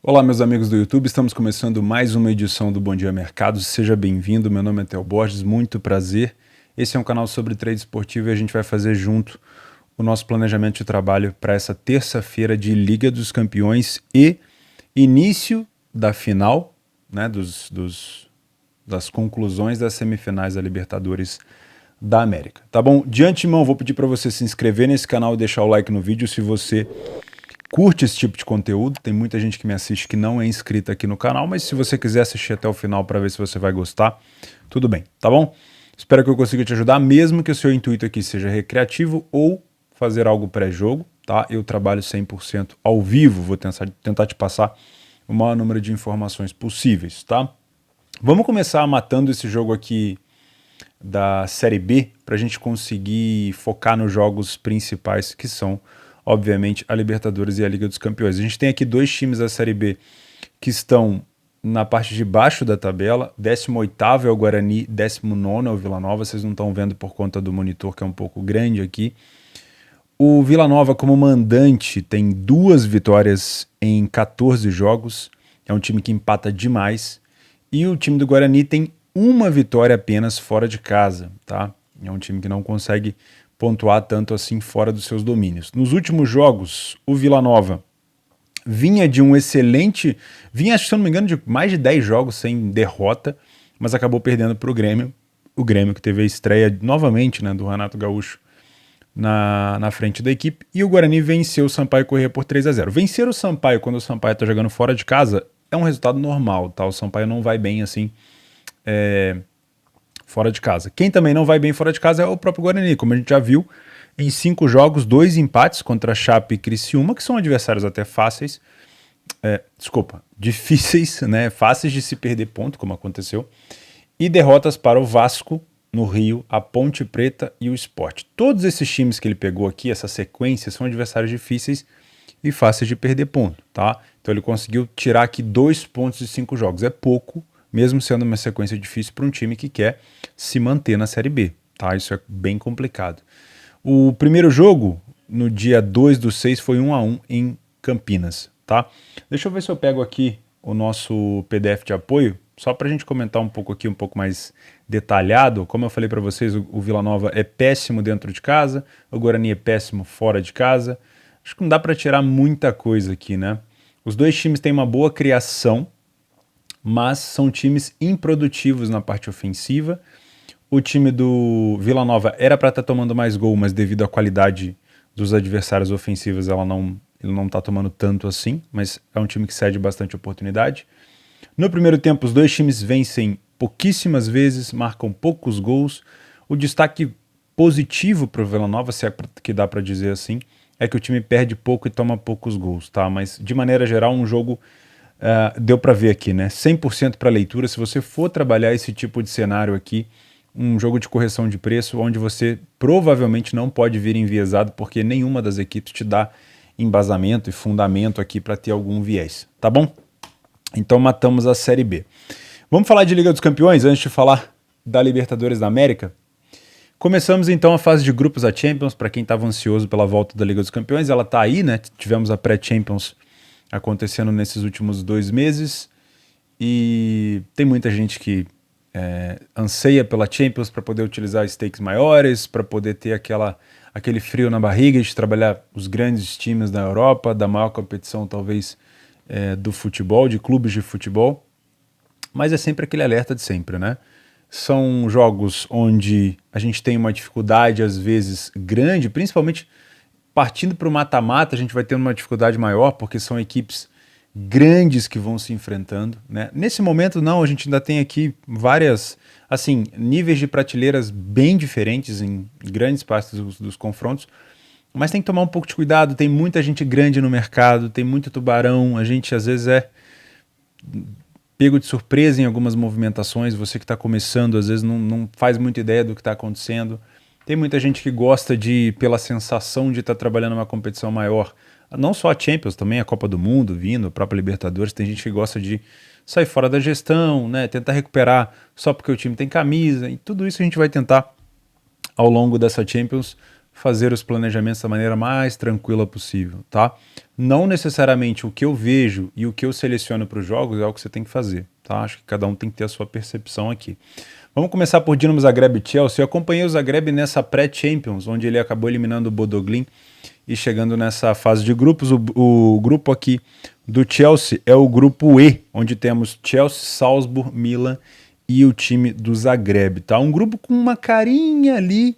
Olá, meus amigos do YouTube, estamos começando mais uma edição do Bom Dia Mercados. Seja bem-vindo, meu nome é Theo Borges, muito prazer. Esse é um canal sobre trade esportivo e a gente vai fazer junto o nosso planejamento de trabalho para essa terça-feira de Liga dos Campeões e início da final, né, das conclusões das semifinais da Libertadores da América. Tá bom? De antemão, vou pedir para você se inscrever nesse canal e deixar o like no vídeo se você curte esse tipo de conteúdo. Tem muita gente que me assiste que não é inscrita aqui no canal, mas se você quiser assistir até o final para ver se você vai gostar, tudo bem, tá bom? Espero que eu consiga te ajudar, mesmo que o seu intuito aqui seja recreativo ou fazer algo pré-jogo, tá? Eu trabalho 100% ao vivo, vou tentar te passar o maior número de informações possíveis, tá? Vamos começar matando esse jogo aqui da Série B para a gente conseguir focar nos jogos principais, que são, obviamente, a Libertadores e a Liga dos Campeões. A gente tem aqui dois times da Série B que estão na parte de baixo da tabela. 18º é o Guarani, 19º é o Vila Nova. Vocês não estão vendo por conta do monitor, que é um pouco grande aqui. O Vila Nova, como mandante, tem 2 vitórias em 14 jogos. É um time que empata demais. E o time do Guarani tem 1 vitória apenas fora de casa, tá? É um time que não consegue pontuar tanto assim fora dos seus domínios. Nos últimos jogos, o Vila Nova vinha de um excelente... Vinha, se eu não me engano, de mais de 10 jogos sem derrota, mas acabou perdendo para o Grêmio. O Grêmio que teve a estreia novamente, né, do Renato Gaúcho na frente da equipe. E o Guarani venceu o Sampaio Corrêa por 3-0. Vencer o Sampaio quando o Sampaio está jogando fora de casa é um resultado normal, tá? O Sampaio não vai bem assim fora de casa. Quem também não vai bem fora de casa é o próprio Guarani, como a gente já viu, em 5 jogos, 2 empates contra Chape e Criciúma, que são adversários até fáceis, difíceis, né, fáceis de se perder ponto, como aconteceu, e derrotas para o Vasco, no Rio, a Ponte Preta e o Sport. Todos esses times que ele pegou aqui, essa sequência, são adversários difíceis e fáceis de perder ponto, tá? Então ele conseguiu tirar aqui 2 pontos de 5 jogos. É pouco, mesmo sendo uma sequência difícil para um time que quer se manter na Série B, tá? Isso é bem complicado. O primeiro jogo, no dia 2/6, foi 1-1 em Campinas, tá? Deixa eu ver se eu pego aqui o nosso PDF de apoio, só para a gente comentar um pouco aqui, um pouco mais detalhado. Como eu falei para vocês, o Vila Nova é péssimo dentro de casa, o Guarani é péssimo fora de casa. Acho que não dá para tirar muita coisa aqui, né? Os dois times têm uma boa criação, mas são times improdutivos na parte ofensiva. O time do Vila Nova era para estar tomando mais gol, mas devido à qualidade dos adversários ofensivos, ele não está tomando tanto assim, mas é um time que cede bastante oportunidade. No primeiro tempo, os dois times vencem pouquíssimas vezes, marcam poucos gols. O destaque positivo para o Vila Nova, se é que dá para dizer assim, é que o time perde pouco e toma poucos gols, tá? Mas, de maneira geral, um jogo deu para ver aqui, né? 100% para leitura. Se você for trabalhar esse tipo de cenário aqui, um jogo de correção de preço, onde você provavelmente não pode vir enviesado, porque nenhuma das equipes te dá embasamento e fundamento aqui para ter algum viés, tá bom? Então matamos a Série B. Vamos falar de Liga dos Campeões antes de falar da Libertadores da América? Começamos então a fase de grupos da Champions, para quem estava ansioso pela volta da Liga dos Campeões, ela está aí, né? Tivemos a pré-Champions acontecendo nesses últimos 2 meses e tem muita gente que anseia pela Champions para poder utilizar stakes maiores, para poder ter aquele frio na barriga de trabalhar os grandes times da Europa, da maior competição talvez do futebol, de clubes de futebol, mas é sempre aquele alerta de sempre, né? São jogos onde a gente tem uma dificuldade às vezes grande, principalmente partindo para o mata-mata, a gente vai ter uma dificuldade maior, porque são equipes grandes que vão se enfrentando, né? Nesse momento não, a gente ainda tem aqui várias, assim, níveis de prateleiras bem diferentes em grandes partes dos confrontos, mas tem que tomar um pouco de cuidado, tem muita gente grande no mercado, tem muito tubarão, a gente às vezes pego de surpresa em algumas movimentações, você que está começando às vezes não faz muita ideia do que está acontecendo. Tem muita gente que gosta pela sensação de estar trabalhando uma competição maior, não só a Champions, também a Copa do Mundo vindo, a própria Libertadores. Tem gente que gosta de sair fora da gestão, né, tentar recuperar só porque o time tem camisa, e tudo isso a gente vai tentar ao longo dessa Champions fazer os planejamentos da maneira mais tranquila possível, tá? Não necessariamente o que eu vejo e o que eu seleciono para os jogos é o que você tem que fazer, tá? Acho que cada um tem que ter a sua percepção aqui. Vamos começar por Dinamo Zagreb e Chelsea. Eu acompanhei o Zagreb nessa pré-Champions, onde ele acabou eliminando o Bodo Glimt e chegando nessa fase de grupos. O grupo aqui do Chelsea é o grupo E, onde temos Chelsea, Salzburg, Milan e o time do Zagreb, tá? Um grupo com uma carinha ali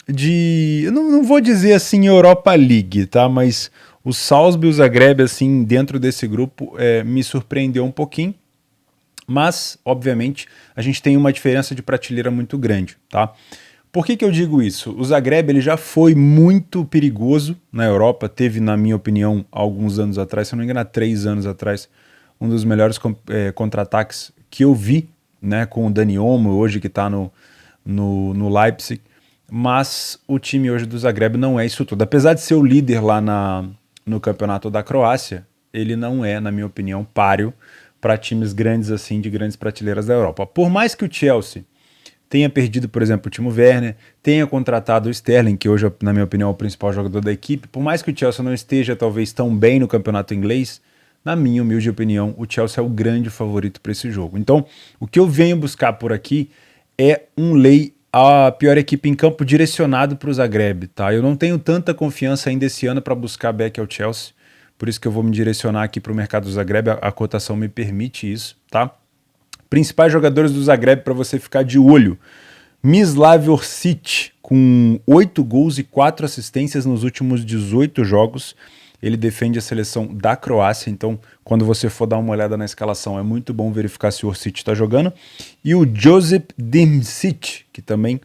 de... Eu não vou dizer assim Europa League, tá? Mas o Salzburg e o Zagreb, assim, dentro desse grupo, me surpreendeu um pouquinho. Mas, obviamente, a gente tem uma diferença de prateleira muito grande, tá? Por que eu digo isso? O Zagreb ele já foi muito perigoso na Europa, teve, na minha opinião, alguns anos atrás, se não me engano, há 3 anos atrás, um dos melhores contra-ataques que eu vi, né, com o Dani Olmo, hoje que está no Leipzig, mas o time hoje do Zagreb não é isso tudo. Apesar de ser o líder lá no campeonato da Croácia, ele não é, na minha opinião, páreo para times grandes assim, de grandes prateleiras da Europa. Por mais que o Chelsea tenha perdido, por exemplo, o Timo Werner, tenha contratado o Sterling, que hoje, na minha opinião, é o principal jogador da equipe, por mais que o Chelsea não esteja talvez tão bem no campeonato inglês, na minha humilde opinião, o Chelsea é o grande favorito para esse jogo. Então, o que eu venho buscar por aqui é um lei a pior equipe em campo direcionado para o Zagreb, tá? Eu não tenho tanta confiança ainda esse ano para buscar back ao Chelsea, por isso que eu vou me direcionar aqui para o mercado do Zagreb, a cotação me permite isso, tá? Principais jogadores do Zagreb para você ficar de olho: Mislav Orsic, com 8 gols e 4 assistências nos últimos 18 jogos. Ele defende a seleção da Croácia, então quando você for dar uma olhada na escalação é muito bom verificar se o Orsic está jogando. E o Josip Dermicic, que também,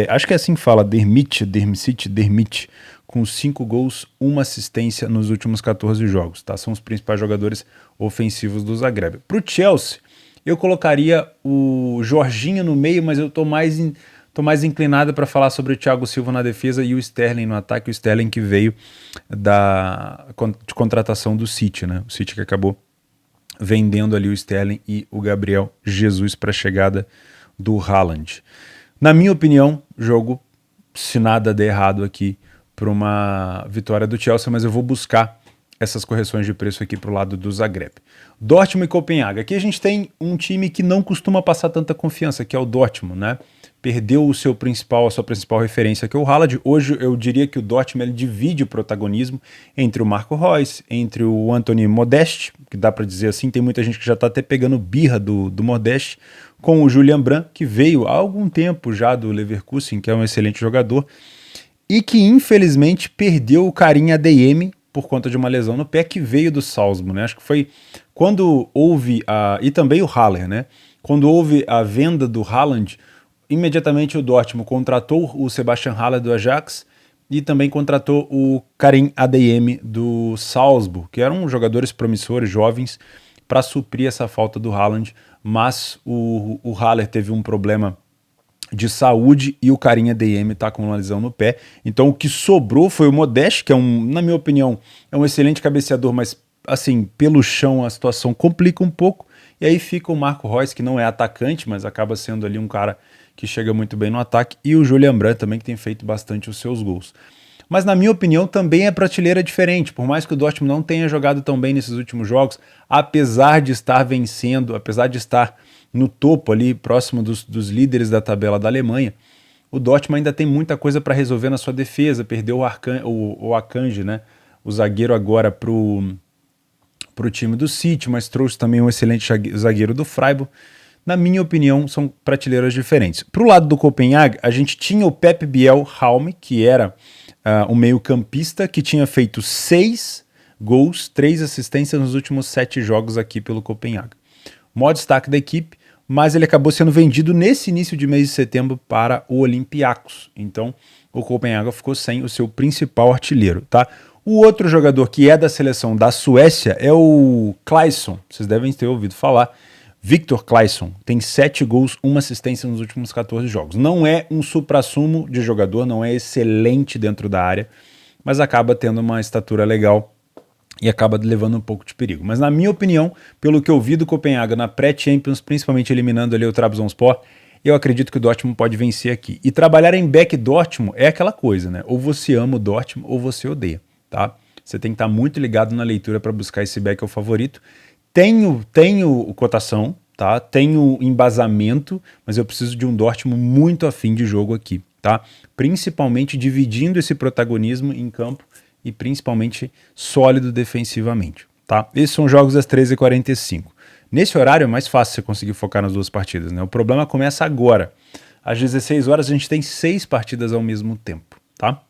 acho que é assim que fala, Dermicic, com 5 gols, 1 assistência nos últimos 14 jogos, tá? São os principais jogadores ofensivos do Zagreb. Para o Chelsea, eu colocaria o Jorginho no meio, mas eu tô mais inclinado para falar sobre o Thiago Silva na defesa e o Sterling no ataque. O Sterling que veio de contratação do City, né? O City que acabou vendendo ali o Sterling e o Gabriel Jesus para a chegada do Haaland. Na minha opinião, jogo, se nada der errado aqui, para uma vitória do Chelsea, mas eu vou buscar essas correções de preço aqui para o lado do Zagreb. Dortmund e Copenhague. Aqui a gente tem um time que não costuma passar tanta confiança, que é o Dortmund, né? Perdeu a sua principal referência, que é o Haaland. Hoje eu diria que o Dortmund ele divide o protagonismo entre o Marco Reus, entre o Anthony Modeste, que dá para dizer assim, tem muita gente que já está até pegando birra do Modeste, com o Julian Brandt, que veio há algum tempo já do Leverkusen, que é um excelente jogador, e que infelizmente perdeu o Karim Adeyemi por conta de uma lesão no pé, que veio do Salzburg, né? Acho que foi quando houve e também o Haller, né? Quando houve a venda do Haaland, imediatamente o Dortmund contratou o Sebastian Haller do Ajax e também contratou o Karim Adeyemi do Salzburg, que eram jogadores promissores, jovens, para suprir essa falta do Haaland, mas o Haller teve um problema de saúde e o Karim Adeyemi está com uma lesão no pé. Então o que sobrou foi o Modeste, que na minha opinião, é um excelente cabeceador, mas assim, pelo chão a situação complica um pouco. E aí fica o Marco Reus, que não é atacante, mas acaba sendo ali um cara que chega muito bem no ataque, e o Julian Brandt também, que tem feito bastante os seus gols. Mas na minha opinião também é prateleira diferente, por mais que o Dortmund não tenha jogado tão bem nesses últimos jogos, apesar de estar vencendo, apesar de estar no topo ali, próximo dos líderes da tabela da Alemanha, o Dortmund ainda tem muita coisa para resolver na sua defesa. Perdeu o Akanji, né, o zagueiro agora pro time do City, mas trouxe também um excelente zagueiro do Freiburg. Na minha opinião, são prateleiras diferentes. Para o lado do Copenhague, a gente tinha o Pep Biel Halme, que era um meio-campista que tinha feito 6 gols, 3 assistências nos últimos 7 jogos aqui pelo Copenhague. Maior destaque da equipe, mas ele acabou sendo vendido nesse início de mês de setembro para o Olympiacos. Então, o Copenhague ficou sem o seu principal artilheiro, tá? O outro jogador que é da seleção da Suécia é o Claesson. Vocês devem ter ouvido falar. Victor Claesson tem 7 gols, 1 assistência nos últimos 14 jogos. Não é um suprassumo de jogador, não é excelente dentro da área, mas acaba tendo uma estatura legal e acaba levando um pouco de perigo. Mas na minha opinião, pelo que eu vi do Copenhague na pré-Champions, principalmente eliminando ali o Trabzonspor, Eu acredito que o Dortmund pode vencer aqui. E trabalhar em back Dortmund é aquela coisa, né? Ou você ama o Dortmund ou você odeia, tá? Você tem que estar muito ligado na leitura para buscar esse back é o favorito. Tenho cotação, tá? Tenho embasamento, mas eu preciso de um Dortmund muito afim de jogo aqui, tá? Principalmente dividindo esse protagonismo em campo e principalmente sólido defensivamente, tá? Esses são jogos às 13h45. Nesse horário é mais fácil você conseguir focar nas duas partidas, né? O problema começa agora. Às 16 horas a gente tem 6 partidas ao mesmo tempo, tá?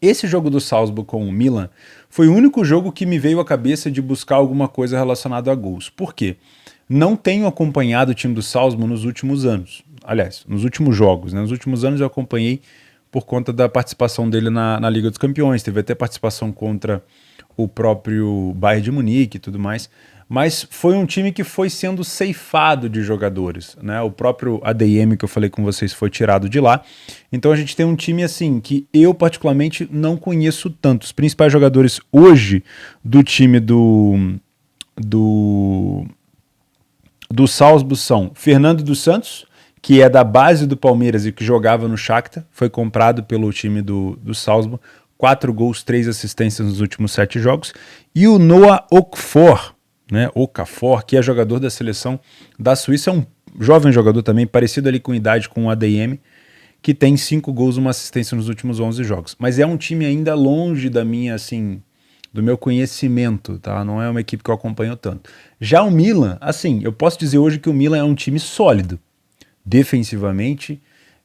Esse jogo do Salzburg com o Milan foi o único jogo que me veio à cabeça de buscar alguma coisa relacionada a gols. Por quê? Não tenho acompanhado o time do Salzburg nos últimos anos. Aliás, nos últimos jogos, né? Nos últimos anos eu acompanhei por conta da participação dele na Liga dos Campeões. Teve até participação contra o próprio Bayern de Munique e tudo mais. Mas foi um time que foi sendo ceifado de jogadores, né? O próprio ADM que eu falei com vocês foi tirado de lá. Então a gente tem um time assim que eu particularmente não conheço tanto. Os principais jogadores hoje do time do Salzburg são Fernando dos Santos, que é da base do Palmeiras e que jogava no Shakhtar, foi comprado pelo time do Salzburg, 4 gols, 3 assistências nos últimos 7 jogos, e o Noah Okafor, né, Okafor, que é jogador da seleção da Suíça, é um jovem jogador também, parecido ali com idade com o ADM, que tem 5 gols, 1 assistência nos últimos 11 jogos. Mas é um time ainda longe da minha, assim, do meu conhecimento, tá? Não é uma equipe que eu acompanho tanto. Já o Milan, assim, eu posso dizer hoje que o Milan é um time sólido, defensivamente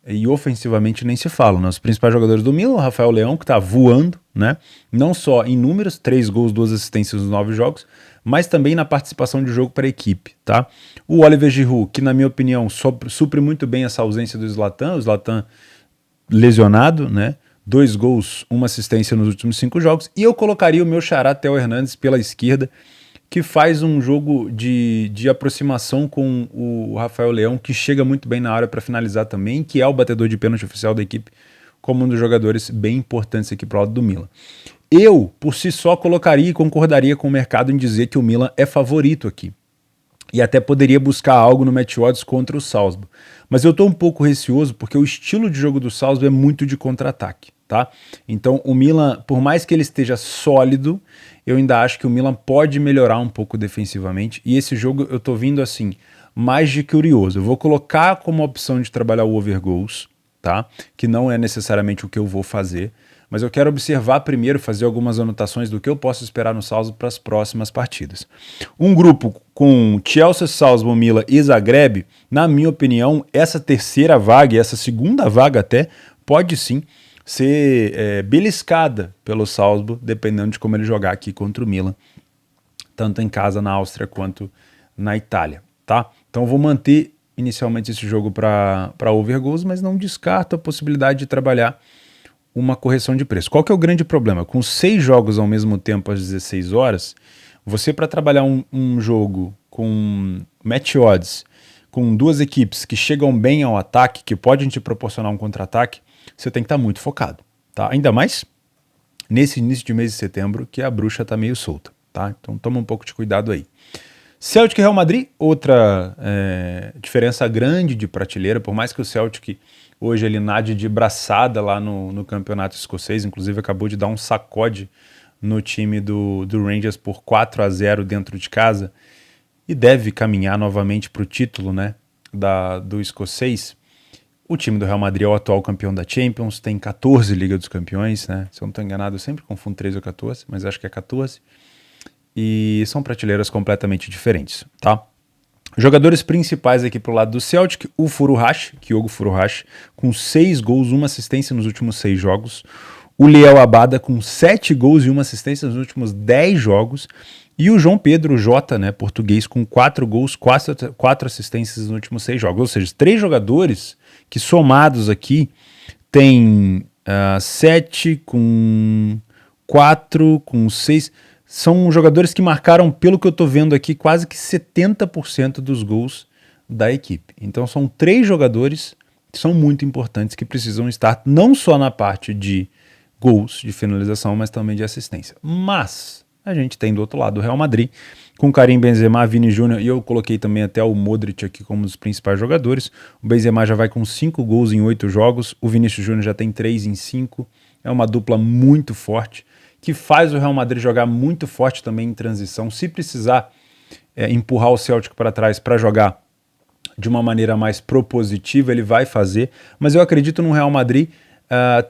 e ofensivamente nem se fala, né? Os principais jogadores do Milan, o Rafael Leão, que tá voando, né? Não só em números, 3 gols, 2 assistências nos 9 jogos, mas também na participação de jogo para a equipe, tá? O Oliver Giroud, que na minha opinião supre muito bem essa ausência do Zlatan, o Zlatan lesionado, né? 2 gols, 1 assistência nos últimos 5 jogos, e eu colocaria o meu xará Theo Hernandes pela esquerda, que faz um jogo de aproximação com o Rafael Leão, que chega muito bem na área para finalizar também, que é o batedor de pênalti oficial da equipe, como um dos jogadores bem importantes aqui para o lado do Milan. Eu, por si só, colocaria e concordaria com o mercado em dizer que o Milan é favorito aqui. E até poderia buscar algo no match odds contra o Salzburg. Mas eu estou um pouco receoso porque o estilo de jogo do Salzburg é muito de contra-ataque, tá? Então o Milan, por mais que ele esteja sólido, eu ainda acho que o Milan pode melhorar um pouco defensivamente. E esse jogo eu estou vindo assim, mais de curioso. Eu vou colocar como opção de trabalhar o over goals, tá? Que não é necessariamente o que eu vou fazer. Mas eu quero observar primeiro, fazer algumas anotações do que eu posso esperar no Salzburg para as próximas partidas. Um grupo com Chelsea, Salzburg, Milan e Zagreb, na minha opinião, essa terceira vaga, e essa segunda vaga até, pode sim ser beliscada pelo Salzburg, dependendo de como ele jogar aqui contra o Milan, tanto em casa na Áustria quanto na Itália, tá? Então eu vou manter inicialmente esse jogo para over goals, mas não descarto a possibilidade de trabalhar uma correção de preço. Qual que é o grande problema? Com 6 jogos ao mesmo tempo às 16 horas, você para trabalhar um jogo com match odds, com 2 equipes que chegam bem ao ataque, que podem te proporcionar um contra-ataque, você tem que estar muito focado, tá? Ainda mais nesse início de mês de setembro, que a bruxa está meio solta, tá? Então toma um pouco de cuidado aí. Celtic e Real Madrid, outra diferença grande de prateleira, por mais que o Celtic hoje ele nade de braçada lá no campeonato escocês, inclusive acabou de dar um sacode no time do Rangers por 4-0 dentro de casa e deve caminhar novamente para o título, né, do escocês. O time do Real Madrid é o atual campeão da Champions, tem 14 Liga dos Campeões, né? Se eu não estou enganado, eu sempre confundo 13 ou 14, mas acho que é 14. E são prateleiras completamente diferentes, tá? Jogadores principais aqui pro lado do Celtic, o Furuhashi, Kyogo Furuhashi, com 6 gols, 1 assistência nos últimos 6 jogos. O Liel Abada com 7 gols e 1 assistência nos últimos 10 jogos. E o João Pedro Jota, né, português, com 4 gols, 4 assistências nos últimos 6 jogos. Ou seja, 3 jogadores que somados aqui tem 7 com 4 com 6... São jogadores que marcaram, pelo que eu estou vendo aqui, quase que 70% dos gols da equipe. Então são 3 jogadores que são muito importantes, que precisam estar não só na parte de gols, de finalização, mas também de assistência. Mas a gente tem do outro lado o Real Madrid, com Karim Benzema, Vini Júnior, e eu coloquei também até o Modric aqui como um dos principais jogadores. O Benzema já vai com 5 gols em 8 jogos, o Vinícius Júnior já tem 3 em 5. É uma dupla muito forte, que faz o Real Madrid jogar muito forte também em transição. Se precisar empurrar o Celtic para trás para jogar de uma maneira mais propositiva, ele vai fazer. Mas eu acredito no Real Madrid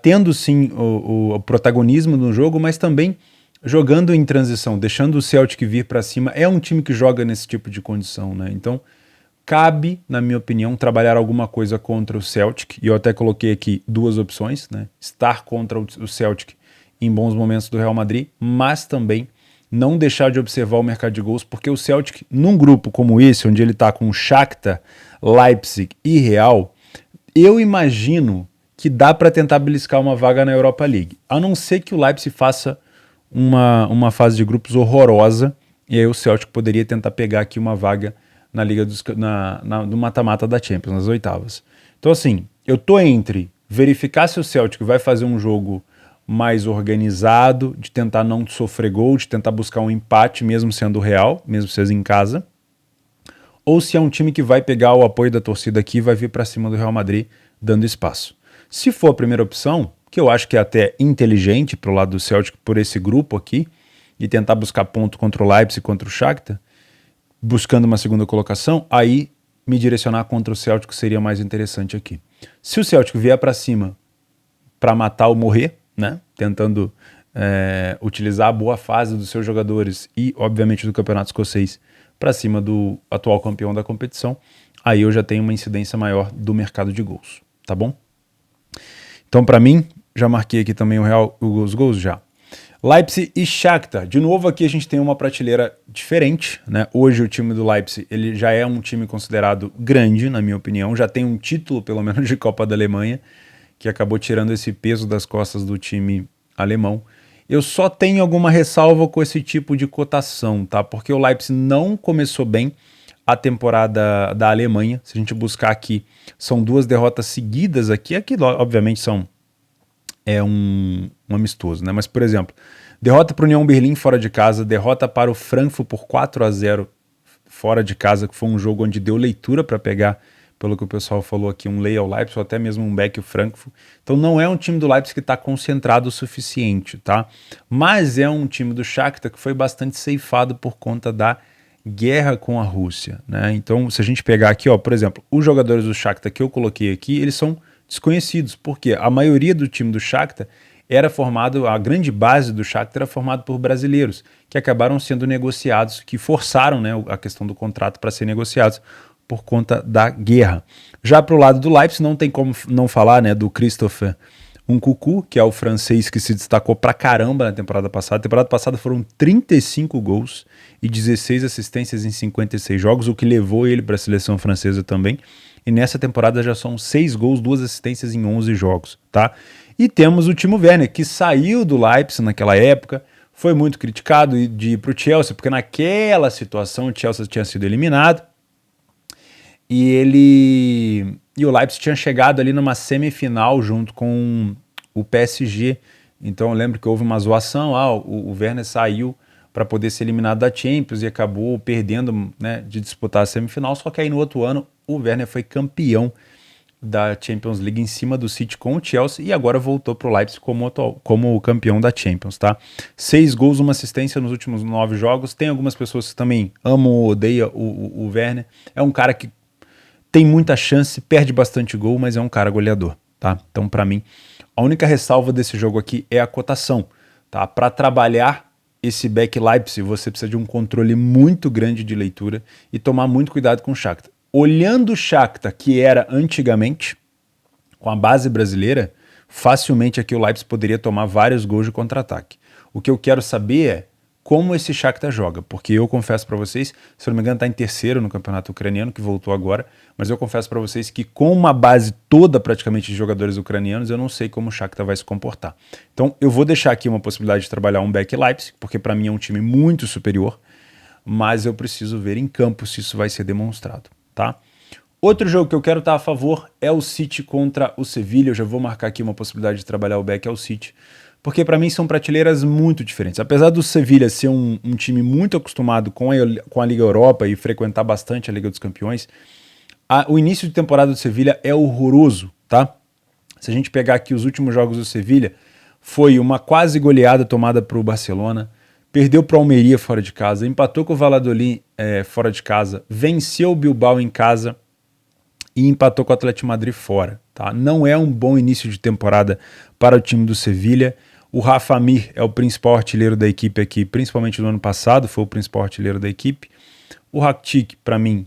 tendo sim o protagonismo no jogo, mas também jogando em transição, deixando o Celtic vir para cima. É um time que joga nesse tipo de condição, né? Então, cabe, na minha opinião, trabalhar alguma coisa contra o Celtic, e eu até coloquei aqui 2 opções, né? Estar contra o Celtic em bons momentos do Real Madrid, mas também não deixar de observar o mercado de gols, porque o Celtic, num grupo como esse, onde ele está com Shakhtar, Leipzig e Real, eu imagino que dá para tentar beliscar uma vaga na Europa League, a não ser que o Leipzig faça uma fase de grupos horrorosa, e aí o Celtic poderia tentar pegar aqui uma vaga na Liga no mata-mata da Champions, nas oitavas. Então assim, eu tô entre verificar se o Celtic vai fazer um jogo mais organizado, de tentar não sofrer gol, de tentar buscar um empate mesmo sendo real, mesmo sendo em casa, ou se é um time que vai pegar o apoio da torcida aqui e vai vir para cima do Real Madrid dando espaço. Se for a primeira opção, que eu acho que é até inteligente pro lado do Celtic por esse grupo aqui, e tentar buscar ponto contra o Leipzig, contra o Shakhtar, buscando uma segunda colocação, aí me direcionar contra o Celtic seria mais interessante aqui. Se o Celtic vier para cima para matar ou morrer, né, tentando utilizar a boa fase dos seus jogadores e, obviamente, do campeonato escocês para cima do atual campeão da competição, aí eu já tenho uma incidência maior do mercado de gols, tá bom? Então, para mim, já marquei aqui também os gols já. Leipzig e Shakhtar. De novo aqui a gente tem uma prateleira diferente, né? Hoje o time do Leipzig ele já é um time considerado grande, na minha opinião. Já tem um título, pelo menos, de Copa da Alemanha, que acabou tirando esse peso das costas do time alemão. Eu só tenho alguma ressalva com esse tipo de cotação, tá? Porque o Leipzig não começou bem a temporada da Alemanha. Se a gente buscar aqui, são 2 derrotas seguidas aqui. Aqui, obviamente, um amistoso, né? Mas, por exemplo, derrota para o União Berlim fora de casa, derrota para o Frankfurt por 4-0 fora de casa, que foi um jogo onde deu leitura para pegar, pelo que o pessoal falou aqui, um lay ao Leipzig, ou até mesmo um back ao Frankfurt. Então não é um time do Leipzig que está concentrado o suficiente, tá? Mas é um time do Shakhtar que foi bastante ceifado por conta da guerra com a Rússia, né? Então, se a gente pegar aqui, ó, por exemplo, os jogadores do Shakhtar que eu coloquei aqui, eles são desconhecidos, porque a maioria do time do Shakhtar era formado, a grande base do Shakhtar era formado por brasileiros, que acabaram sendo negociados, que forçaram, né, a questão do contrato para ser negociados por conta da guerra. Já para o lado do Leipzig, não tem como não falar, né, do Christopher Nkunku, que é o francês que se destacou pra caramba na temporada passada. Na temporada passada foram 35 gols e 16 assistências em 56 jogos, o que levou ele para a seleção francesa também. E nessa temporada já são 6 gols, 2 assistências em 11 jogos, tá? E temos o Timo Werner, que saiu do Leipzig naquela época, foi muito criticado de ir para o Chelsea, porque naquela situação o Chelsea tinha sido eliminado, e o Leipzig tinha chegado ali numa semifinal junto com o PSG. Então eu lembro que houve uma zoação, o Werner saiu para poder ser eliminado da Champions e acabou perdendo, né, de disputar a semifinal, só que aí no outro ano o Werner foi campeão da Champions League em cima do City com o Chelsea e agora voltou para o Leipzig como campeão da Champions, tá? 6 gols, 1 assistência nos últimos 9 jogos. Tem algumas pessoas que também amam ou odeiam o Werner. É um cara que tem muita chance, perde bastante gol, mas é um cara goleador, tá? Então, para mim, a única ressalva desse jogo aqui é a cotação, tá? Para trabalhar esse back Leipzig, você precisa de um controle muito grande de leitura e tomar muito cuidado com o Shakhtar. Olhando o Shakhtar, que era antigamente, com a base brasileira, facilmente aqui o Leipzig poderia tomar vários gols de contra-ataque. O que eu quero saber é como esse Shakhtar joga, porque eu confesso para vocês, se eu não me engano está em terceiro no campeonato ucraniano, que voltou agora, mas eu confesso para vocês que com uma base toda praticamente de jogadores ucranianos, eu não sei como o Shakhtar vai se comportar. Então eu vou deixar aqui uma possibilidade de trabalhar um back Leipzig, porque para mim é um time muito superior, mas eu preciso ver em campo se isso vai ser demonstrado, tá? Outro jogo que eu quero estar a favor é o City contra o Sevilla. Eu já vou marcar aqui uma possibilidade de trabalhar o back ao City, porque para mim são prateleiras muito diferentes. Apesar do Sevilha ser um time muito acostumado com a Liga Europa e frequentar bastante a Liga dos Campeões, o início de temporada do Sevilha é horroroso, tá? Se a gente pegar aqui os últimos jogos do Sevilha, foi uma quase goleada tomada para o Barcelona, perdeu para o Almeria fora de casa, empatou com o Valladolid fora de casa, venceu o Bilbao em casa e empatou com o Atlético de Madrid fora. Tá? Não é um bom início de temporada para o time do Sevilha. O Rafa Mir é o principal artilheiro da equipe aqui, principalmente no ano passado, foi o principal artilheiro da equipe. O Rakitic, para mim,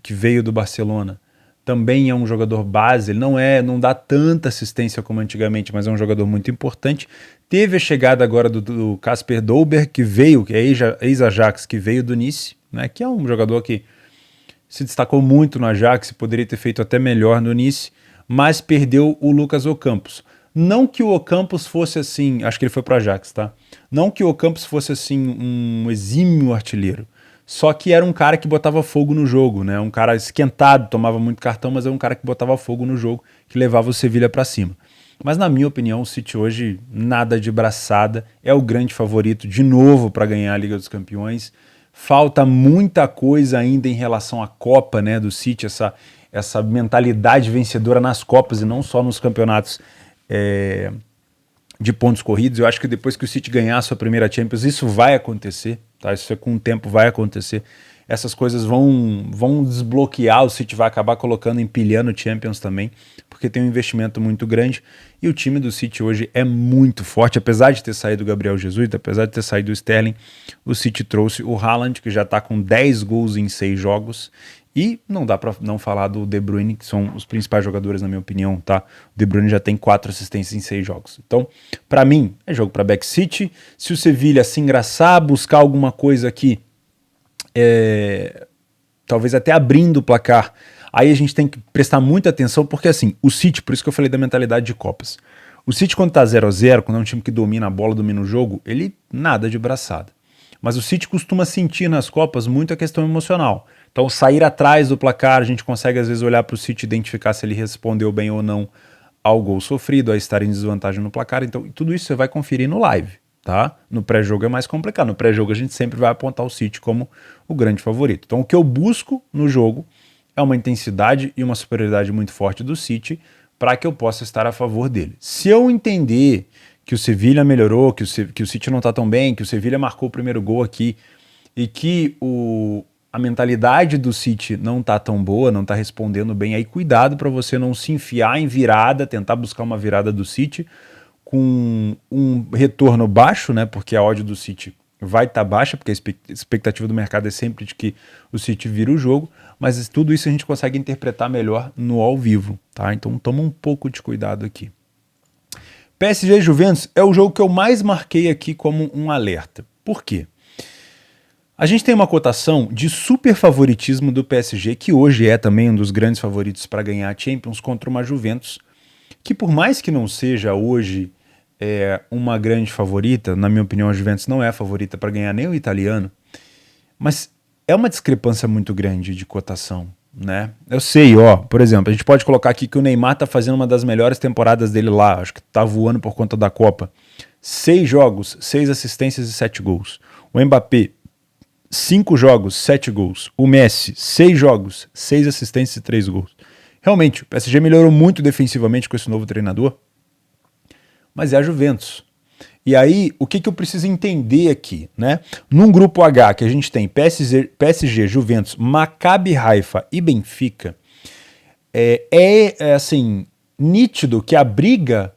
que veio do Barcelona, também é um jogador base, ele não dá tanta assistência como antigamente, mas é um jogador muito importante. Teve a chegada agora do Kasper Dolberg, que veio, que é ex-Ajax, que veio do Nice, né, que é um jogador que se destacou muito no Ajax, poderia ter feito até melhor no Nice, mas perdeu o Lucas Ocampos. Não que o Ocampos fosse assim, acho que ele foi para o Ajax, tá? Não que o Ocampos fosse assim um exímio artilheiro, só que era um cara que botava fogo no jogo, né? Um cara esquentado, tomava muito cartão, mas era um cara que botava fogo no jogo, que levava o Sevilha para cima. Mas na minha opinião, o City hoje, nada de braçada, é o grande favorito de novo para ganhar a Liga dos Campeões. Falta muita coisa ainda em relação à Copa, né, do City, essa mentalidade vencedora nas Copas e não só nos campeonatos de pontos corridos. Eu acho que depois que o City ganhar a sua primeira Champions, isso vai acontecer, tá? Isso com o tempo vai acontecer. Essas coisas vão desbloquear, o City vai acabar colocando, empilhando Champions também, porque tem um investimento muito grande, e o time do City hoje é muito forte, apesar de ter saído o Gabriel Jesus, apesar de ter saído o Sterling, o City trouxe o Haaland, que já está com 10 gols em 6 jogos, e não dá para não falar do De Bruyne, que são os principais jogadores na minha opinião, tá? O De Bruyne já tem 4 assistências em 6 jogos. Então, para mim, é jogo para Back City. Se o Sevilha se engraçar, buscar alguma coisa aqui, talvez até abrindo o placar, aí a gente tem que prestar muita atenção, porque assim, o City, por isso que eu falei da mentalidade de Copas, o City quando tá 0-0, quando é um time que domina a bola, domina o jogo, ele nada de braçada. Mas o City costuma sentir nas Copas muito a questão emocional. Então sair atrás do placar, a gente consegue às vezes olhar para o City e identificar se ele respondeu bem ou não ao gol sofrido, a estar em desvantagem no placar. Então tudo isso você vai conferir no live, tá? No pré-jogo é mais complicado. No pré-jogo a gente sempre vai apontar o City como o grande favorito. Então o que eu busco no jogo é uma intensidade e uma superioridade muito forte do City para que eu possa estar a favor dele. Se eu entender que o Sevilha melhorou, que o City não está tão bem, que o Sevilha marcou o primeiro gol aqui e que a mentalidade do City não está tão boa, não está respondendo bem, aí cuidado para você não se enfiar em virada, tentar buscar uma virada do City com um retorno baixo, né? Porque a odd do City vai estar baixa, porque a expectativa do mercado é sempre de que o City vira o jogo, mas tudo isso a gente consegue interpretar melhor no ao vivo, tá? Então toma um pouco de cuidado aqui. PSG e Juventus é o jogo que eu mais marquei aqui como um alerta. Por quê? A gente tem uma cotação de super favoritismo do PSG, que hoje é também um dos grandes favoritos para ganhar a Champions, contra uma Juventus, que por mais que não seja hoje uma grande favorita, na minha opinião a Juventus não é a favorita para ganhar nem o italiano, mas é uma discrepância muito grande de cotação, né? Eu sei, por exemplo, a gente pode colocar aqui que o Neymar tá fazendo uma das melhores temporadas dele lá, acho que tá voando por conta da Copa. 6 jogos, 6 assistências e 7 gols. O Mbappé, 5 jogos, 7 gols. O Messi, 6 jogos, 6 assistências e 3 gols. Realmente, o PSG melhorou muito defensivamente com esse novo treinador, mas é a Juventus. E aí, o que eu preciso entender aqui, né? Num grupo H que a gente tem PSG, Juventus, Maccabi Haifa e Benfica, assim, nítido que a briga,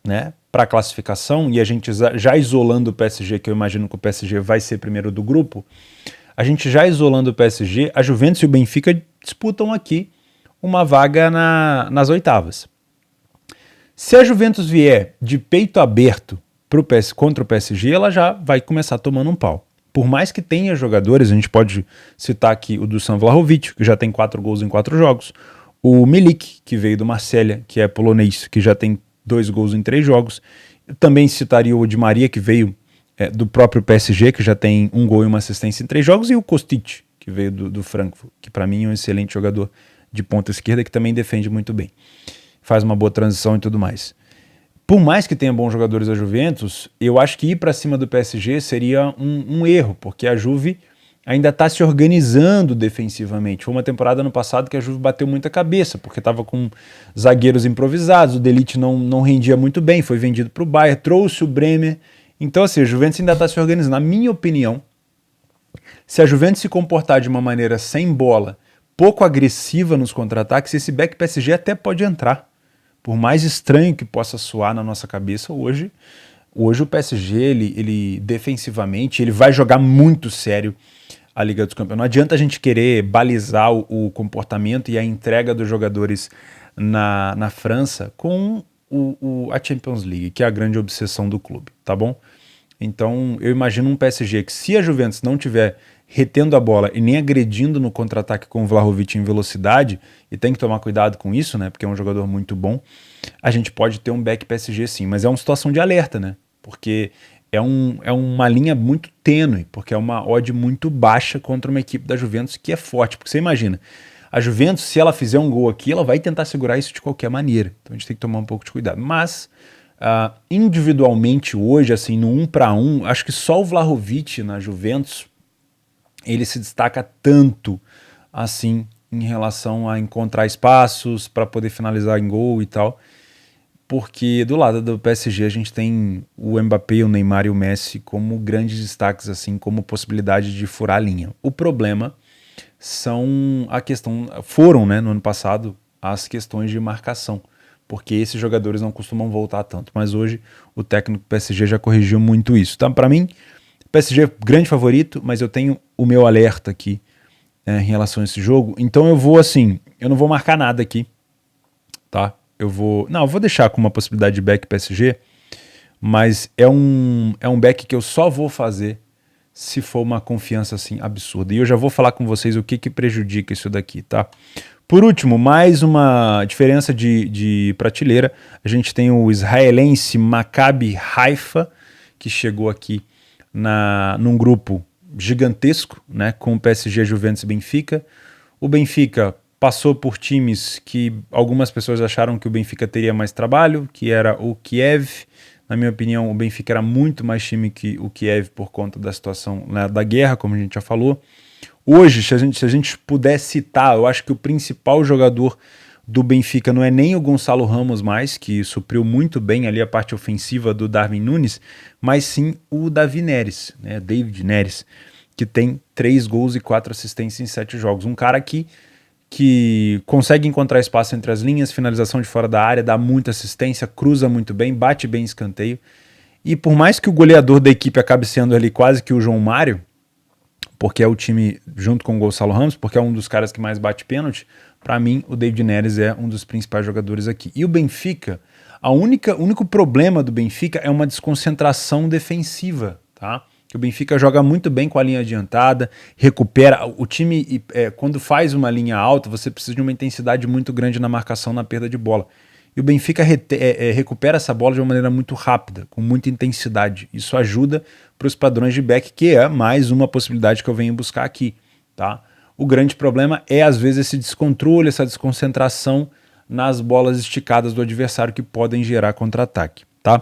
né, para a classificação, e a gente já isolando o PSG, que eu imagino que o PSG vai ser primeiro do grupo, a gente já isolando o PSG, a Juventus e o Benfica disputam aqui uma vaga nas oitavas. Se a Juventus vier de peito aberto contra o PSG, ela já vai começar tomando um pau. Por mais que tenha jogadores, a gente pode citar aqui o Dusan Vlahovic, que já tem 4 gols em 4 jogos, o Milik, que veio do Marselha, que é polonês, que já tem 2 gols em 3 jogos. Eu também citaria o Di Maria, que veio do próprio PSG, que já tem 1 gol e 1 assistência em 3 jogos, e o Kostic, que veio do Frankfurt, que para mim é um excelente jogador de ponta esquerda, que também defende muito bem. Faz uma boa transição e tudo mais. por mais que tenha bons jogadores a Juventus, eu acho que ir para cima do PSG seria um erro, porque a Juve ainda está se organizando defensivamente. Foi uma temporada no passado que a Juve bateu muita cabeça, porque estava com zagueiros improvisados, o De Ligt não rendia muito bem, foi vendido para o Bayern, trouxe o Bremer. Então, assim, a Juventus ainda está se organizando. Na minha opinião, se a Juventus se comportar de uma maneira sem bola, pouco agressiva nos contra-ataques, esse back PSG até pode entrar. Por mais estranho que possa soar na nossa cabeça, hoje o PSG, ele defensivamente, ele vai jogar muito sério a Liga dos Campeões. Não adianta a gente querer balizar o comportamento e a entrega dos jogadores na França com a Champions League, que é a grande obsessão do clube, tá bom? Então eu imagino um PSG que, se a Juventus não tiver retendo a bola e nem agredindo no contra-ataque com o Vlahovic em velocidade, e tem que tomar cuidado com isso, né, porque é um jogador muito bom, a gente pode ter um back PSG sim, mas é uma situação de alerta, né, porque é uma linha muito tênue, porque é uma odd muito baixa contra uma equipe da Juventus que é forte, porque você imagina, a Juventus, se ela fizer um gol aqui, ela vai tentar segurar isso de qualquer maneira, então a gente tem que tomar um pouco de cuidado, mas individualmente hoje, assim, no 1 para 1, acho que só o Vlahovic na Juventus ele se destaca tanto assim em relação a encontrar espaços para poder finalizar em gol e tal, porque do lado do PSG a gente tem o Mbappé, o Neymar e o Messi como grandes destaques, assim, como possibilidade de furar a linha. O problema foram, né, no ano passado, as questões de marcação, porque esses jogadores não costumam voltar tanto, mas hoje o técnico do PSG já corrigiu muito isso. Então, para mim, PSG é grande favorito, mas eu tenho o meu alerta aqui em relação a esse jogo. Então eu vou assim, eu não vou marcar nada aqui, tá? Eu vou deixar com uma possibilidade de back PSG, mas é um back que eu só vou fazer se for uma confiança assim absurda. E eu já vou falar com vocês o que prejudica isso daqui, tá? Por último, mais uma diferença de prateleira. A gente tem o israelense Maccabi Haifa, que chegou aqui num grupo gigantesco, né, com o PSG, Juventus e Benfica. O Benfica passou por times que algumas pessoas acharam que o Benfica teria mais trabalho, que era o Kiev. Na minha opinião, o Benfica era muito mais time que o Kiev por conta da situação, né, da guerra, como a gente já falou. Hoje, se a gente puder citar, eu acho que o principal jogador do Benfica não é nem o Gonçalo Ramos mais, que supriu muito bem ali a parte ofensiva do Darwin Núñez, mas sim o Davi Neres, né, David Neres, que tem 3 gols e 4 assistências em 7 jogos. Um cara que consegue encontrar espaço entre as linhas, finalização de fora da área, dá muita assistência, cruza muito bem, bate bem escanteio. E por mais que o goleador da equipe acabe sendo ali quase que o João Mário, porque é o time junto com o Gonçalo Ramos, porque é um dos caras que mais bate pênalti, para mim o David Neres é um dos principais jogadores aqui. E o Benfica, o único problema do Benfica é uma desconcentração defensiva, tá? Que o Benfica joga muito bem com a linha adiantada, recupera, o time quando faz uma linha alta, você precisa de uma intensidade muito grande na marcação, na perda de bola. E o Benfica recupera essa bola de uma maneira muito rápida, com muita intensidade. Isso ajuda para os padrões de back, que é mais uma possibilidade que eu venho buscar aqui, tá? O grande problema é, às vezes, esse descontrole, essa desconcentração nas bolas esticadas do adversário que podem gerar contra-ataque, tá?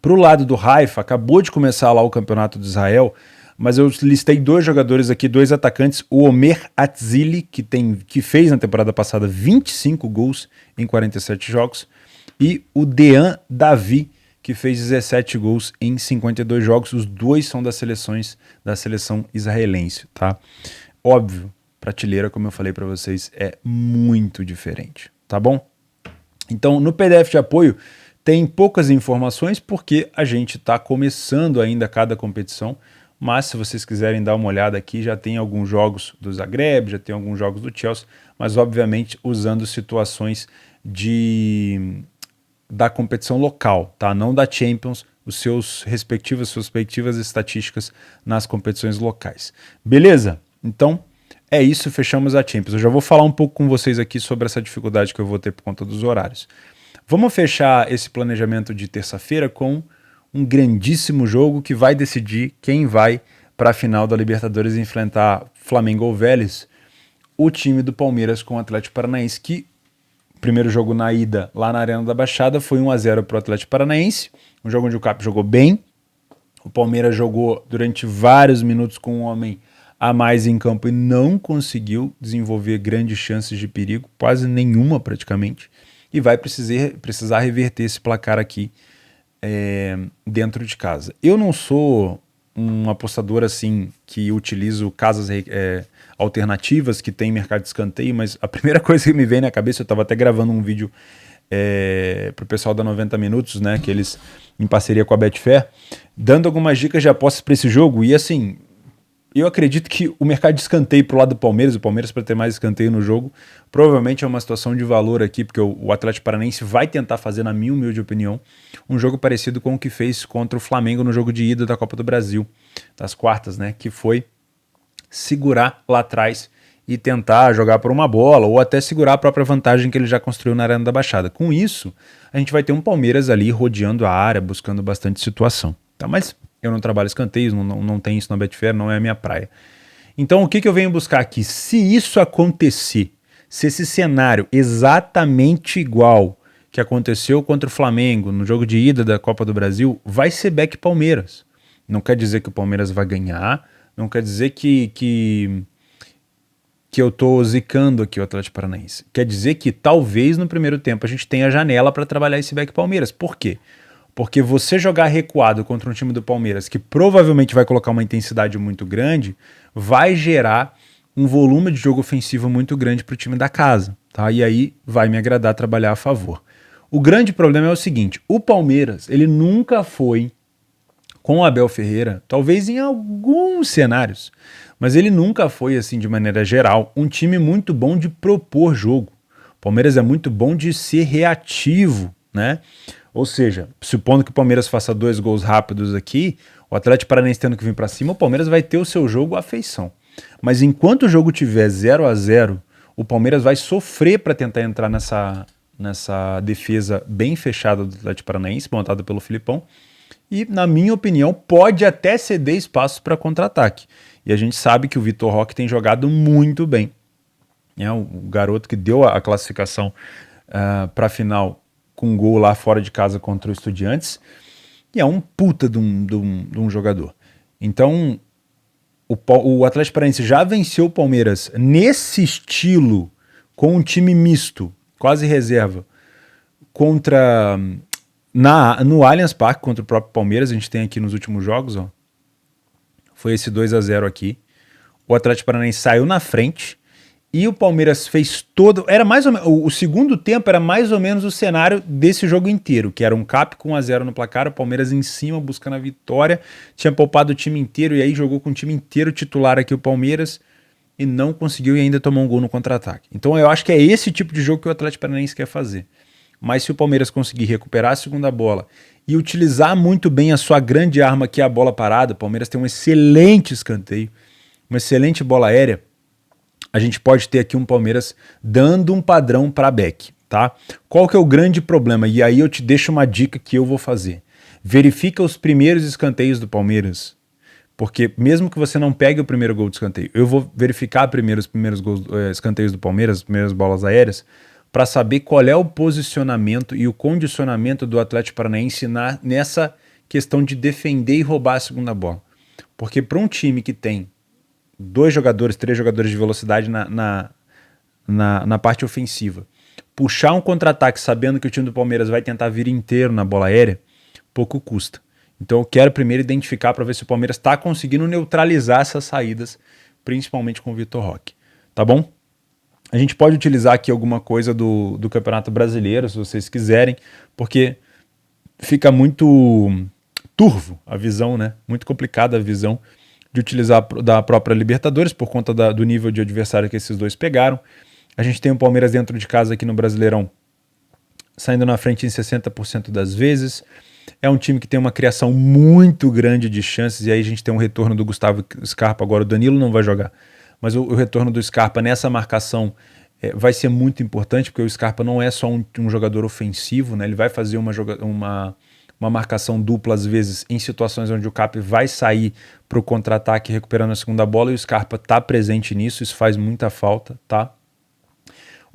Pro lado do Haifa, acabou de começar lá o campeonato de Israel, mas eu listei 2 jogadores aqui, 2 atacantes, o Omer Atzili, que fez na temporada passada 25 gols em 47 jogos, e o Dean Davi, que fez 17 gols em 52 jogos. Os 2 são da seleção israelense, tá? Óbvio, prateleira, como eu falei para vocês, é muito diferente, tá bom? Então, no PDF de apoio tem poucas informações porque a gente está começando ainda cada competição, mas se vocês quiserem dar uma olhada aqui, já tem alguns jogos do Zagreb, já tem alguns jogos do Chelsea, mas obviamente usando situações da competição local, tá? Não da Champions, suas respectivas estatísticas nas competições locais. Beleza? Então, é isso, fechamos a Champions. Eu já vou falar um pouco com vocês aqui sobre essa dificuldade que eu vou ter por conta dos horários. Vamos fechar esse planejamento de terça-feira com um grandíssimo jogo que vai decidir quem vai para a final da Libertadores enfrentar Flamengo ou Vélez, o time do Palmeiras com o Atlético Paranaense, que primeiro jogo na ida lá na Arena da Baixada foi 1-0 para o Atlético Paranaense, um jogo onde o Cap jogou bem. O Palmeiras jogou durante vários minutos com um homem a mais em campo e não conseguiu desenvolver grandes chances de perigo, quase nenhuma praticamente, e vai precisar reverter esse placar aqui dentro de casa. Eu não sou um apostador assim que utilizo casas alternativas que tem mercado de escanteio, mas a primeira coisa que me vem na cabeça, eu estava até gravando um vídeo para o pessoal da 90 Minutos, né, que eles em parceria com a Betfair, dando algumas dicas de apostas para esse jogo, e assim, eu acredito que o mercado de escanteio pro lado do Palmeiras, o Palmeiras para ter mais escanteio no jogo, provavelmente é uma situação de valor aqui, porque o Atlético Paranaense vai tentar fazer, na minha humilde opinião, um jogo parecido com o que fez contra o Flamengo no jogo de ida da Copa do Brasil, das quartas, né, que foi segurar lá atrás e tentar jogar por uma bola, ou até segurar a própria vantagem que ele já construiu na Arena da Baixada. Com isso, a gente vai ter um Palmeiras ali rodeando a área, buscando bastante situação. Tá? Mas eu não trabalho escanteios, não tem isso na Betfair, não é a minha praia. Então o que eu venho buscar aqui? Se isso acontecer, se esse cenário exatamente igual que aconteceu contra o Flamengo no jogo de ida da Copa do Brasil, vai ser back Palmeiras. Não quer dizer que o Palmeiras vai ganhar, não quer dizer que eu tô zicando aqui o Atlético Paranaense. Quer dizer que talvez no primeiro tempo a gente tenha janela para trabalhar esse back Palmeiras. Por quê? Porque você jogar recuado contra um time do Palmeiras que provavelmente vai colocar uma intensidade muito grande, vai gerar um volume de jogo ofensivo muito grande para o time da casa, tá? E aí vai me agradar trabalhar a favor. O grande problema é o seguinte, o Palmeiras, ele nunca foi, com o Abel Ferreira, talvez em alguns cenários, mas ele nunca foi, assim, de maneira geral, um time muito bom de propor jogo. O Palmeiras é muito bom de ser reativo, né? Ou seja, supondo que o Palmeiras faça 2 gols rápidos aqui, o Atlético Paranaense tendo que vir para cima, o Palmeiras vai ter o seu jogo à feição. Mas enquanto o jogo tiver 0-0, o Palmeiras vai sofrer para tentar entrar nessa defesa bem fechada do Atlético Paranaense, montada pelo Filipão, e, na minha opinião, pode até ceder espaço para contra-ataque. E a gente sabe que o Vitor Roque tem jogado muito bem. É o garoto que deu a classificação para a final com um gol lá fora de casa contra o Estudiantes, e é um puta de um jogador. Então, o Atlético Paranaense já venceu o Palmeiras nesse estilo, com um time misto, quase reserva, no Allianz Parque contra o próprio Palmeiras. A gente tem aqui nos últimos jogos, ó, foi esse 2-0 aqui. O Atlético Paranaense saiu na frente e o Palmeiras fez todo... Era mais ou menos, o segundo tempo era mais ou menos o cenário desse jogo inteiro, que era um Cap com 1-0 no placar, o Palmeiras em cima buscando a vitória, tinha poupado o time inteiro e aí jogou com o time inteiro titular aqui o Palmeiras e não conseguiu e ainda tomou um gol no contra-ataque. Então eu acho que é esse tipo de jogo que o Atlético Paranaense quer fazer. Mas se o Palmeiras conseguir recuperar a segunda bola e utilizar muito bem a sua grande arma, que é a bola parada, o Palmeiras tem um excelente escanteio, uma excelente bola aérea, a gente pode ter aqui um Palmeiras dando um padrão para back, tá? Qual que é o grande problema? E aí eu te deixo uma dica que eu vou fazer. Verifica os primeiros escanteios do Palmeiras, porque mesmo que você não pegue o primeiro gol de escanteio, eu vou verificar primeiro os primeiros escanteios do Palmeiras, as primeiras bolas aéreas, para saber qual é o posicionamento e o condicionamento do Atlético Paranaense nessa questão de defender e roubar a segunda bola. Porque para um time que tem 2 jogadores, 3 jogadores de velocidade na parte ofensiva, puxar um contra-ataque sabendo que o time do Palmeiras vai tentar vir inteiro na bola aérea, pouco custa. Então eu quero primeiro identificar para ver se o Palmeiras está conseguindo neutralizar essas saídas, principalmente com o Vitor Roque. Tá bom? A gente pode utilizar aqui alguma coisa do Campeonato Brasileiro, se vocês quiserem, porque fica muito turvo a visão, né? Muito complicada a visão de utilizar da própria Libertadores, por conta do nível de adversário que esses dois pegaram. A gente tem o Palmeiras dentro de casa aqui no Brasileirão, saindo na frente em 60% das vezes. É um time que tem uma criação muito grande de chances, e aí a gente tem um retorno do Gustavo Scarpa. Agora o Danilo não vai jogar, mas o retorno do Scarpa nessa marcação vai ser muito importante, porque o Scarpa não é só um jogador ofensivo, né? Ele vai fazer uma marcação dupla às vezes em situações onde o Cap vai sair para o contra-ataque recuperando a segunda bola, e o Scarpa está presente nisso, isso faz muita falta, tá?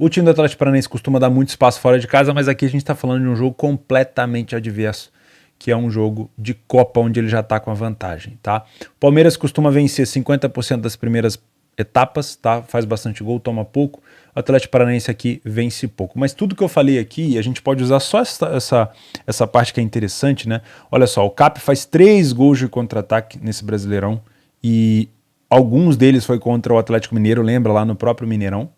O time do Atlético Paranaense costuma dar muito espaço fora de casa, mas aqui a gente está falando de um jogo completamente adverso, que é um jogo de Copa, onde ele já está com a vantagem, tá? O Palmeiras costuma vencer 50% das primeiras etapas, tá? Faz bastante gol, toma pouco. O Atlético Paranaense aqui vence pouco. Mas tudo que eu falei aqui, a gente pode usar só essa parte que é interessante, né? Olha só, o CAP faz 3 gols de contra-ataque nesse Brasileirão e alguns deles foi contra o Atlético Mineiro, lembra, lá no próprio Mineirão.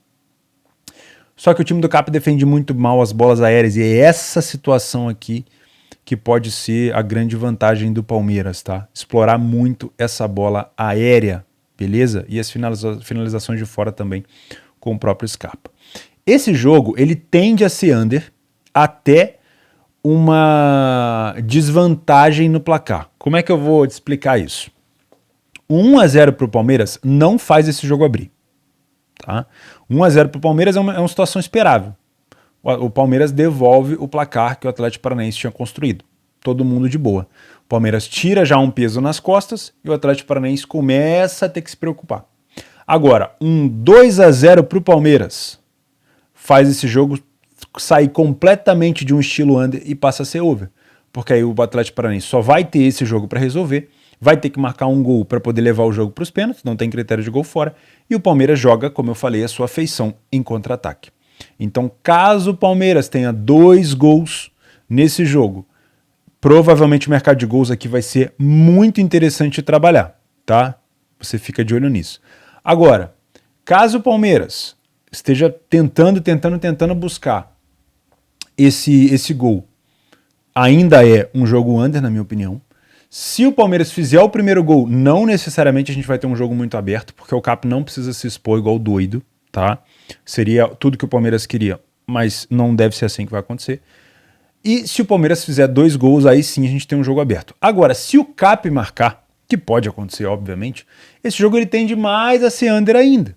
Só que o time do CAP defende muito mal as bolas aéreas e é essa situação aqui que pode ser a grande vantagem do Palmeiras, tá? Explorar muito essa bola aérea, beleza? E as finalizações de fora também com o próprio Scarpa. Esse jogo, ele tende a ser under até uma desvantagem no placar. Como é que eu vou te explicar isso? 1-0 para o Palmeiras não faz esse jogo abrir. Tá? 1-0 para o Palmeiras é uma situação esperável. O Palmeiras devolve o placar que o Atlético Paranaense tinha construído. Todo mundo de boa. O Palmeiras tira já um peso nas costas e o Atlético Paranaense começa a ter que se preocupar. Agora, um 2-0 para o Palmeiras faz esse jogo sair completamente de um estilo under e passa a ser over. Porque aí o Atlético Paranaense só vai ter esse jogo para resolver, vai ter que marcar um gol para poder levar o jogo para os pênaltis, não tem critério de gol fora, e o Palmeiras joga, como eu falei, a sua feição em contra-ataque. Então, caso o Palmeiras tenha 2 gols nesse jogo, provavelmente o mercado de gols aqui vai ser muito interessante de trabalhar, tá? Você fica de olho nisso. Agora, caso o Palmeiras esteja tentando buscar esse gol, ainda é um jogo under, na minha opinião. Se o Palmeiras fizer o primeiro gol, não necessariamente a gente vai ter um jogo muito aberto, porque o CAP não precisa se expor igual doido, tá? Seria tudo que o Palmeiras queria, mas não deve ser assim que vai acontecer. E se o Palmeiras fizer 2 gols, aí sim a gente tem um jogo aberto. Agora, se o CAP marcar, que pode acontecer, obviamente, esse jogo ele tende mais a ser under ainda.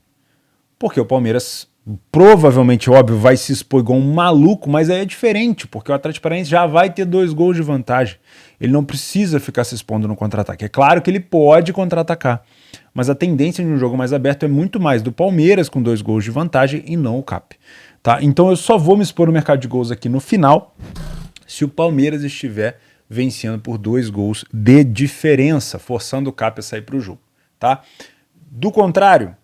Porque o Palmeiras provavelmente, óbvio, vai se expor igual um maluco, mas aí é diferente, porque o Atlético Paranaense já vai ter 2 gols de vantagem. Ele não precisa ficar se expondo no contra-ataque. É claro que ele pode contra-atacar, mas a tendência de um jogo mais aberto é muito mais do Palmeiras com 2 gols de vantagem e não o CAP. Tá? Então eu só vou me expor no mercado de gols aqui no final, se o Palmeiras estiver vencendo por 2 gols de diferença, forçando o CAP a sair para o jogo. Tá? Do contrário,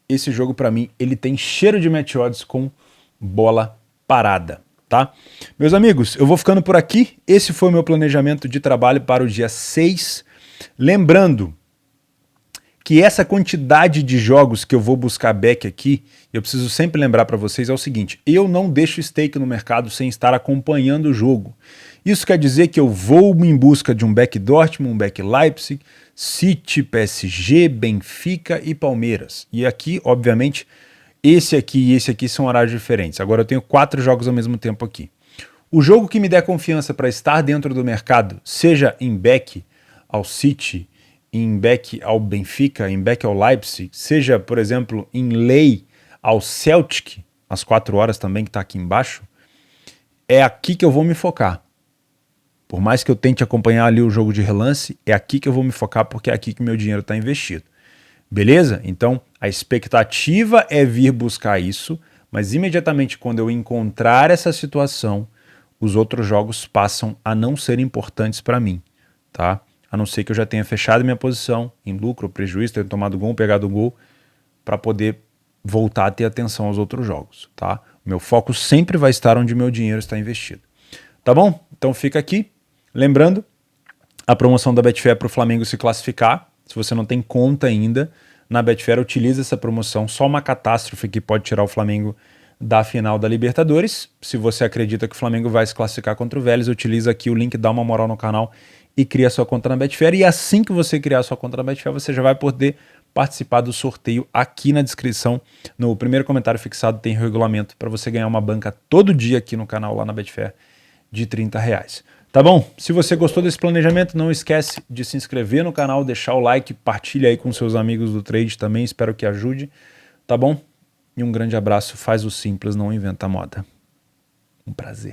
esse jogo para mim, ele tem cheiro de match odds com bola parada, tá? Meus amigos, eu vou ficando por aqui. Esse foi o meu planejamento de trabalho para o dia 6. Lembrando que essa quantidade de jogos que eu vou buscar back aqui, eu preciso sempre lembrar para vocês, é o seguinte: eu não deixo stake no mercado sem estar acompanhando o jogo. Isso quer dizer que eu vou em busca de um back Dortmund, um back Leipzig, City, PSG, Benfica e Palmeiras. E aqui, obviamente, esse aqui e esse aqui são horários diferentes. Agora eu tenho 4 jogos ao mesmo tempo aqui. O jogo que me der confiança para estar dentro do mercado, seja em back ao City, em back ao Benfica, em back ao Leipzig, seja, por exemplo, em lei ao Celtic, às 4 horas também, que está aqui embaixo, é aqui que eu vou me focar. Por mais que eu tente acompanhar ali o jogo de relance, é aqui que eu vou me focar, porque é aqui que meu dinheiro está investido. Beleza? Então, a expectativa é vir buscar isso, mas imediatamente quando eu encontrar essa situação, os outros jogos passam a não ser importantes para mim, tá? A não ser que eu já tenha fechado minha posição em lucro, prejuízo, tenha tomado gol, pegado gol, para poder voltar a ter atenção aos outros jogos, tá? O meu foco sempre vai estar onde meu dinheiro está investido. Tá bom? Então fica aqui. Lembrando, a promoção da Betfair para o Flamengo se classificar. Se você não tem conta ainda na Betfair, utiliza essa promoção. Só uma catástrofe que pode tirar o Flamengo da final da Libertadores. Se você acredita que o Flamengo vai se classificar contra o Vélez, utiliza aqui o link, dá uma moral no canal e cria sua conta na Betfair. E assim que você criar sua conta na Betfair, você já vai poder participar do sorteio. Aqui na descrição, no primeiro comentário fixado, tem regulamento para você ganhar uma banca todo dia aqui no canal, lá na Betfair, de R$30. Tá bom? Se você gostou desse planejamento, não esquece de se inscrever no canal, deixar o like, partilha aí com seus amigos do trade também, espero que ajude. Tá bom? E um grande abraço, faz o simples, não inventa moda. Um prazer.